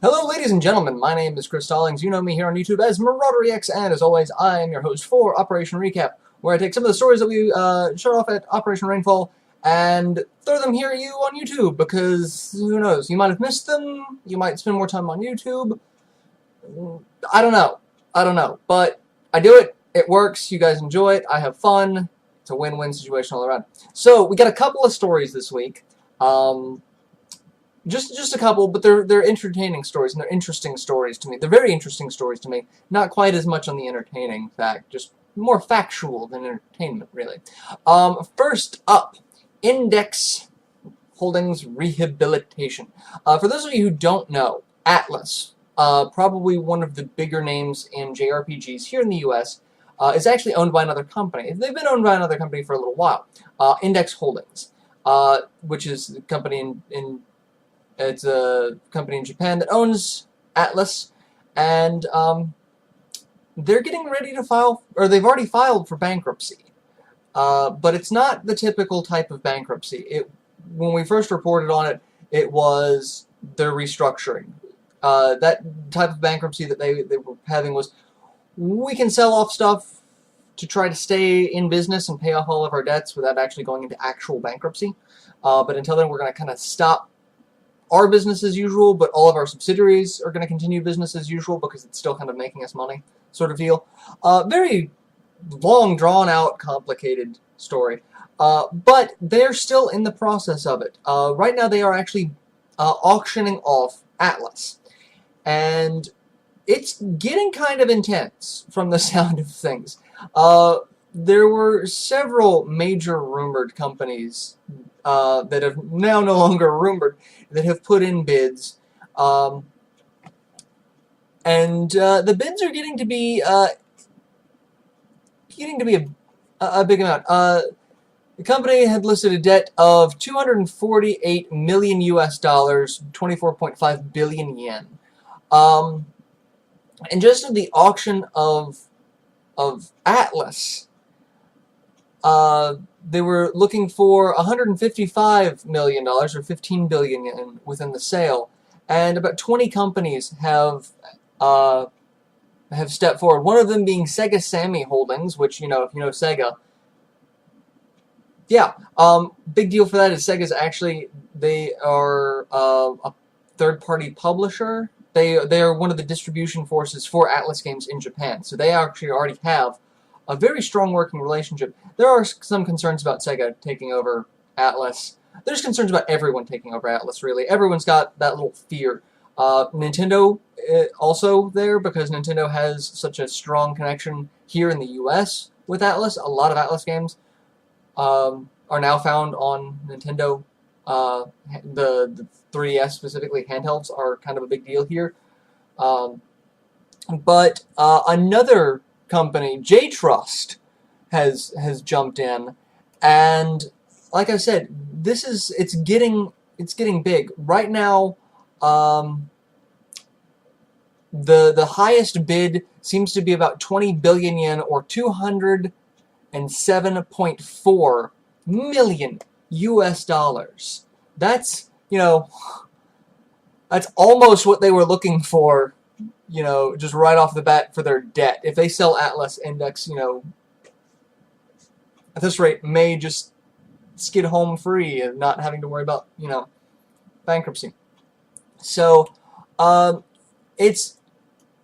Hello, ladies and gentlemen. My name is Chris Stollings. You know me here on YouTube as MarauderEX, and as always, I am your host for Operation Recap, where I take some of the stories that we showed off at Operation Rainfall and throw them here at you on YouTube, because who knows, you might have missed them, you might spend more time on YouTube. I don't know. But I do it, it works, you guys enjoy it, I have fun, it's a win-win situation all around. So, we got a couple of stories this week. Just a couple, but they're entertaining stories, and they're interesting stories to me. They're very interesting stories to me. Not quite as much on the entertaining fact, just more factual than entertainment, really. First up, Index Holdings Rehabilitation. For those of you who don't know, Atlas, probably one of the bigger names in JRPGs here in the US, is actually owned by another company. They've been owned by another company for a little while. Index Holdings, which is the company it's a company in Japan that owns Atlas, and they're getting ready to file, or they've already filed for bankruptcy. But it's not the typical type of bankruptcy. When we first reported on it, it was their restructuring. That type of bankruptcy that they were having was, we can sell off stuff to try to stay in business and pay off all of our debts without actually going into actual bankruptcy. But until then, we're going to kind of stop our business as usual, but all of our subsidiaries are going to continue business as usual because it's still kind of making us money, sort of deal. Very long, drawn-out, complicated story. But they're still in the process of it. Right now they are actually auctioning off Atlas. And it's getting kind of intense from the sound of things. There were several major rumored companies that have now no longer rumored that have put in bids, and the bids are getting to be a big amount. The company had listed a debt of 248 million US dollars, 24.5 billion yen. And just in the auction of Atlas, they were looking for $155 million, or 15 billion yen, within the sale, and about 20 companies have stepped forward. One of them being Sega Sammy Holdings, which, you know, if you know Sega, yeah, big deal for that is Sega's actually, they are a third-party publisher. They are one of the distribution forces for Atlas games in Japan, so they actually already have a very strong working relationship. There are some concerns about Sega taking over Atlas. There's concerns about everyone taking over Atlas, really. Everyone's got that little fear. Nintendo also there, because Nintendo has such a strong connection here in the US with Atlas. A lot of Atlas games are now found on Nintendo. The 3DS specifically, handhelds are kind of a big deal here. But another company, J-Trust, has jumped in, and like I said, it's getting big right now. The highest bid seems to be about 20 billion yen, or 207.4 million US dollars. That's, you know, that's almost what they were looking for, you know, just right off the bat for their debt. If they sell Atlas, Index, you know, at this rate, may just skid home free and not having to worry about, you know, bankruptcy. So,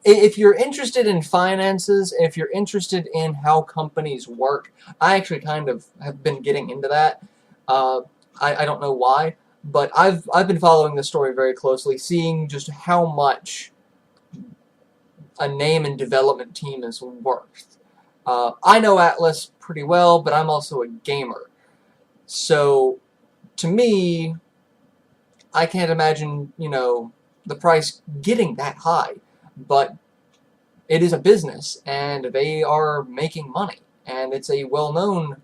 if you're interested in finances, if you're interested in how companies work, I actually kind of have been getting into that. I don't know why, but I've been following this story very closely, seeing just how much a name and development team is worth. I know Atlas pretty well, but I'm also a gamer. So, to me, I can't imagine, you know, the price getting that high. But it is a business, and they are making money, and it's a well-known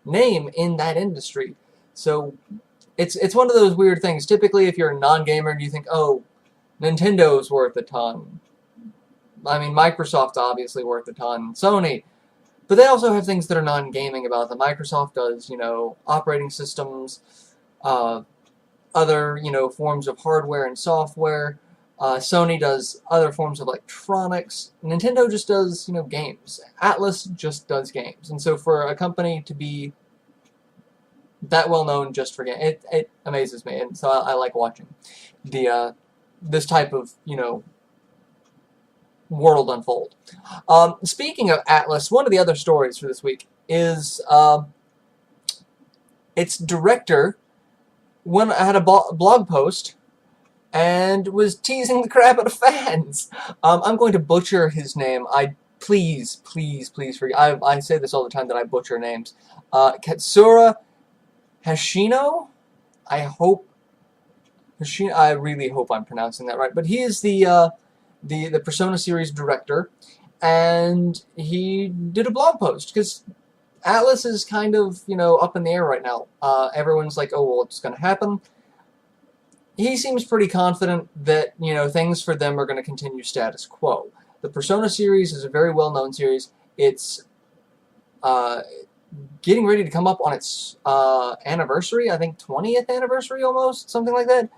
name in that industry. So, it's one of those weird things. Typically, if you're a non-gamer and you think, oh, Nintendo's worth a ton. I mean, Microsoft's obviously worth a ton. Sony. But they also have things that are non-gaming about them. Microsoft does, you know, operating systems, other, you know, forms of hardware and software. Sony does other forms of electronics. Nintendo just does, games. Atlas just does games. And so for a company to be that well known just for games, it amazes me. And so I like watching this type of, world unfold. Speaking of Atlas, one of the other stories for this week is its director had a blog post and was teasing the crap out of fans. I'm going to butcher his name. Please forgive. I say this all the time that I butcher names. Katsura Hashino. I really hope I'm pronouncing that right. But he is the Persona series director, and he did a blog post because Atlas is kind of up in the air right now. Everyone's like, oh well, it's going to happen. He seems pretty confident that things for them are going to continue status quo. The Persona series is a very well-known series. It's getting ready to come up on its anniversary. I think 20th anniversary almost, something like that.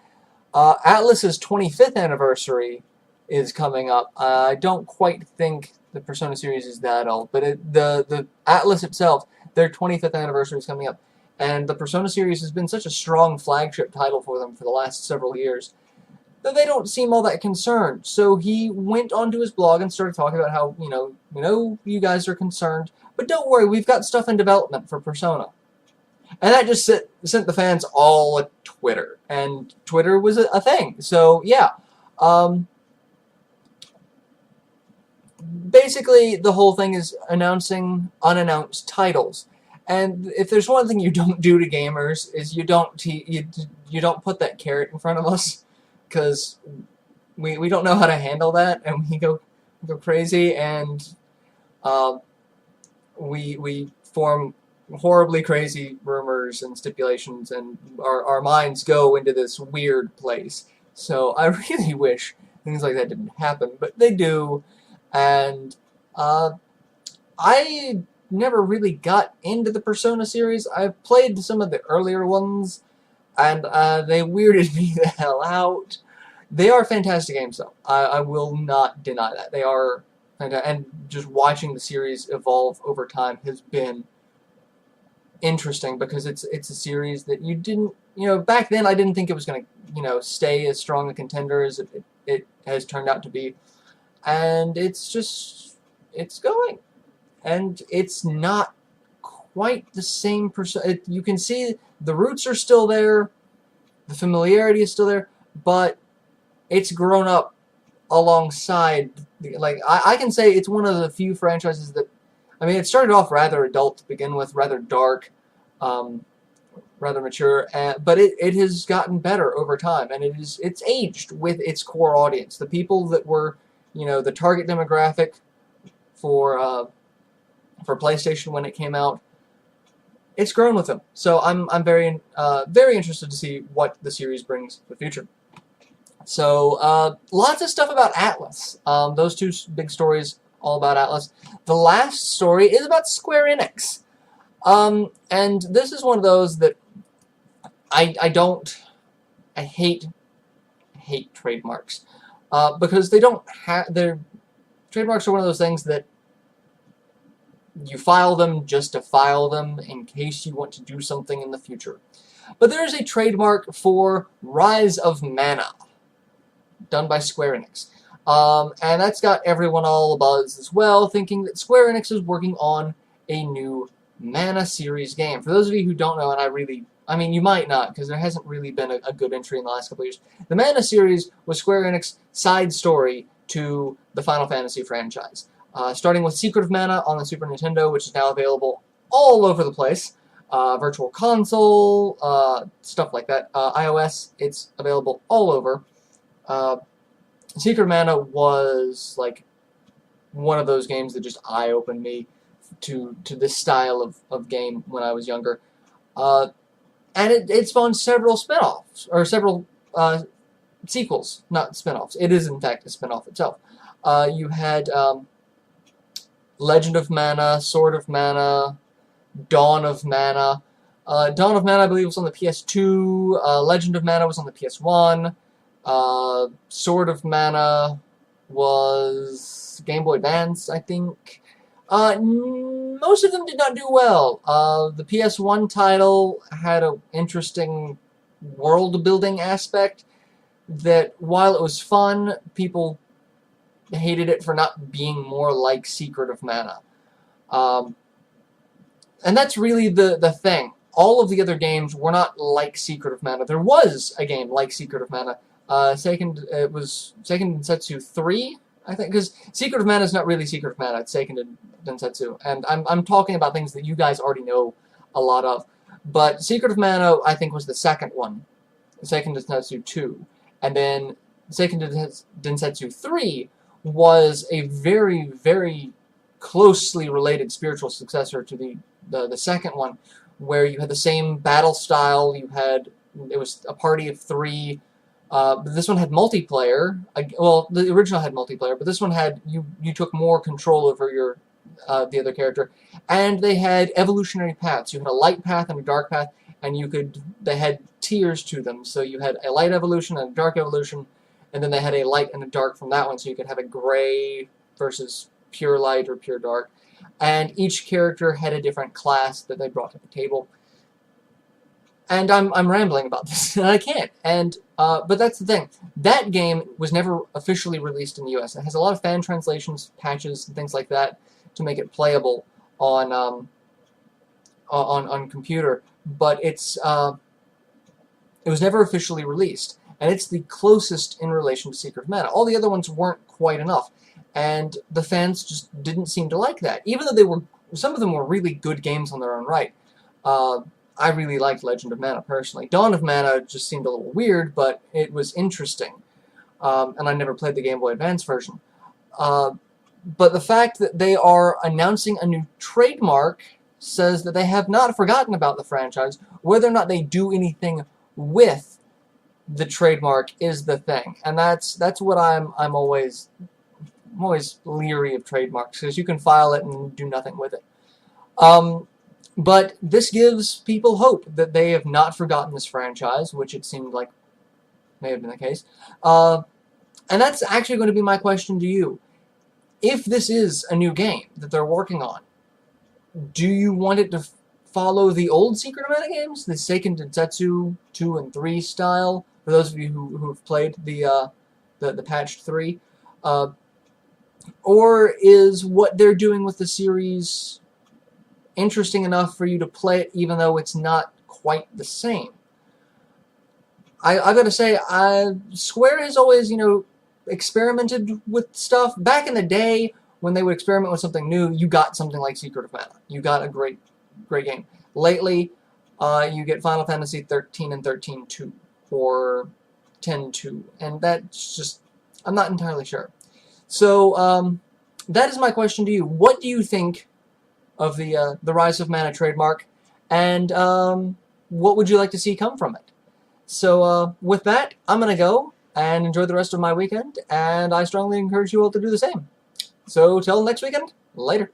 Atlas's 25th anniversary is coming up. I don't quite think the Persona series is that old, but the Atlas itself, their 25th anniversary is coming up. And the Persona series has been such a strong flagship title for them for the last several years that they don't seem all that concerned. So he went onto his blog and started talking about how, you guys are concerned, but don't worry, we've got stuff in development for Persona. And that just sent the fans all at Twitter. And Twitter was a thing. So, yeah. Basically, the whole thing is announcing unannounced titles. And if there's one thing you don't do to gamers is you don't put that carrot in front of us, because we don't know how to handle that, and we go crazy, and we form horribly crazy rumors and stipulations, and our minds go into this weird place. So I really wish things like that didn't happen, but they do, and I never really got into the Persona series. I've played some of the earlier ones, and they weirded me the hell out. They are fantastic games, though. I will not deny that. They are fantastic, and just watching the series evolve over time has been interesting, because it's a series that you didn't, back then I didn't think it was going to, stay as strong a contender as it has turned out to be. And it's going. And it's not quite the same you can see the roots are still there, the familiarity is still there, but it's grown up alongside. I can say it's one of the few franchises that, it started off rather adult to begin with, rather dark, rather mature, but it has gotten better over time, and it's aged with its core audience. The people that were, the target demographic for PlayStation when it came out, it's grown with them. So I'm very interested to see what the series brings in the future. So lots of stuff about Atlas. Those two big stories all about Atlas. The last story is about Square Enix. And this is one of those that I hate trademarks. Because they don't have, their trademarks are one of those things that you file them just to file them in case you want to do something in the future. But there is a trademark for Rise of Mana, done by Square Enix. And that's got everyone all abuzz as well, thinking that Square Enix is working on a new Mana series game. For those of you who don't know, and you might not, because there hasn't really been a good entry in the last couple of years. The Mana series was Square Enix's side story to the Final Fantasy franchise. Starting with Secret of Mana on the Super Nintendo, which is now available all over the place. Virtual Console, stuff like that. iOS, it's available all over. Secret of Mana was like one of those games that just eye-opened me to this style of game when I was younger. And it spawned several spin-offs, or several sequels, not spin-offs. It is, in fact, a spin-off itself. You had Legend of Mana, Sword of Mana, Dawn of Mana. Dawn of Mana, I believe, was on the PS2. Legend of Mana was on the PS1. Sword of Mana was Game Boy Advance, I think. Most of them did not do well. The PS1 title had an interesting world-building aspect that, while it was fun, people hated it for not being more like Secret of Mana. And that's really the thing. All of the other games were not like Secret of Mana. There was a game like Secret of Mana. It was Seiken Densetsu 3, I think, because Secret of Mana is not really Secret of Mana, it's Seiken Densetsu. And I'm talking about things that you guys already know a lot of. But Secret of Mana, I think, was the second one. Seiken Densetsu 2. And then Seiken Densetsu 3 was a very, very closely related spiritual successor to the second one, where you had the same battle style. It was a party of 3. But this one had multiplayer. Well, the original had multiplayer, but this one had you took more control over your the other character, and they had evolutionary paths. You had a light path and a dark path, and they had tiers to them. So you had a light evolution and a dark evolution, and then they had a light and a dark from that one. So you could have a gray versus pure light or pure dark, and each character had a different class that they brought to the table. And I'm rambling about this, and I can't. But that's the thing. That game was never officially released in the U.S. It has a lot of fan translations, patches, and things like that to make it playable on computer. But it was never officially released, and it's the closest in relation to Secret of Mana. All the other ones weren't quite enough, and the fans just didn't seem to like that, even though some of them were really good games on their own right. I really liked Legend of Mana, personally. Dawn of Mana just seemed a little weird, but it was interesting. And I never played the Game Boy Advance version. But the fact that they are announcing a new trademark says that they have not forgotten about the franchise. Whether or not they do anything with the trademark is the thing. And that's what I'm always leery of trademarks, because you can file it and do nothing with it. But this gives people hope that they have not forgotten this franchise, which it seemed like may have been the case. And that's actually going to be my question to you. If this is a new game that they're working on, do you want it to follow the old Secret of Mana games, the Seiken Densetsu 2 and 3 style, for those of you who have played the patched 3? Or is what they're doing with the series interesting enough for you to play it, even though it's not quite the same? I gotta say, Square has always, experimented with stuff. Back in the day, when they would experiment with something new, you got something like Secret of Mana. You got a great game. Lately, you get Final Fantasy 13 and 13-2, or 10-2, and that's just, I'm not entirely sure. So, that is my question to you. What do you think of the Rise of Mana trademark, and what would you like to see come from it? So with that, I'm going to go and enjoy the rest of my weekend, and I strongly encourage you all to do the same. So till next weekend, later.